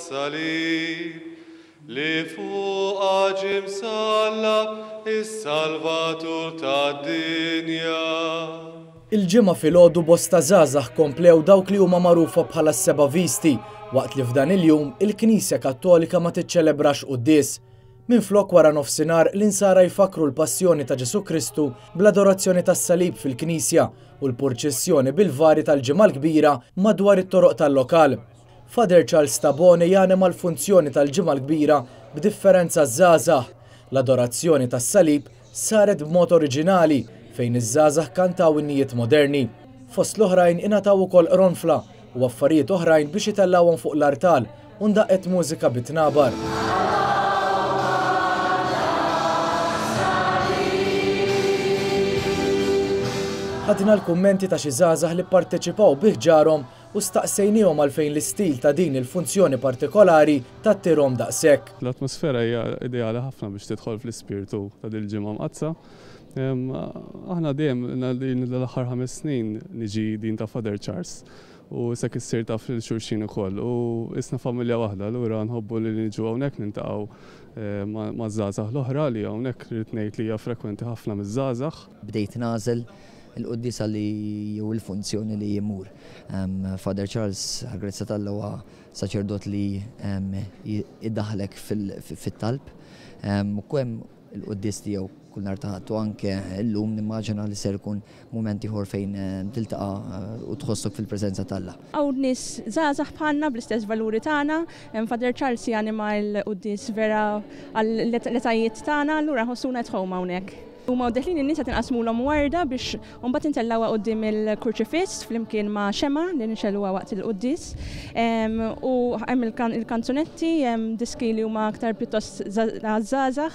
tas-salib li fuqha ġie msallab is-Salvatur tad-dinja. Il-ġimgħa filgħodu bosta żgħażagħ komplew dawk li huma magħrufa bħala s-Seba' Visti, waqt li f'dan il-jum il-Knisja Kattolika ma tiċċelebrax qudies. Minflok wara nofsinhar l-insara jfakru l-passjoni ta' Ġesu Kristu bl-adorazzjoni tas-salib fil-Knisja u l-purċissjoni bil-vari tal-ġimgħa l-kbira madwar it-toroq tal-lokal. Father Charles Tabone janema l-funzjoni tal-ġimgħa l-kbira b'differenza żgħażagħ. L-adorazzjoni tas-salib saret b'mod oriġinali fejn iż-żgħażagħ kantaw in-nijiet moderni. Fost l-oħrajn ingħataw ukoll ronfla u affarijiet oħrajn biex itellawhom fuq l-artal u ndaqqet mużika bit-tnabar. Ħadna l-kummenti ta' xi żgħażagħ li pparteċipaw bih ġarhom u staqsejniehom għalfejn l-istil ta' din il-funzjoni partikolari tattirhom daqshekk. L-atmosfera hija ideali ħafna biex tidħol fl-ispirtu ta' din il-ġimgħa mqazza. Aħna dejjem l-aħħar 5 snin niġi din ta' Father Charles u issa issir ta' fil-xulxin ukoll u isna familja waħda lura nħobbu li niġu hawnhekk nintaqgħu maż-żgħażagħ l-oħra li hawnhekk rid ngħid li hija frekwenti ħafna miż-żgħażagħ. Bdejt nażel il-qudiesa li jew il-funzjoni li jmur. Father Charles ħagrazza tal huwa saċerdot li iddaħlek fit-talb. U kemm il-qudies tiegħu kull nhar ta' ħadd u anke llum nimmaġina li ser ikun mument ieħor fejn tiltaqa' u tħossok fil-preżenza tal-Alla. Hawn nies żgħażagħ bħalna bl-istess valuri tagħna, Father Charles janima l-qudies vera għall-etajiet tagħna, allura ħossuna at home hawnhekk. Huma deħlin in-nies qed inqasmulhom warda biex mbagħad intellawha quddiem il-kurċifiss flimkien ma' xema li nixelluha waqt il-qudies. U hemm il-kanzunetti, hemm diski li huma aktar pjuttost żgħażagħ.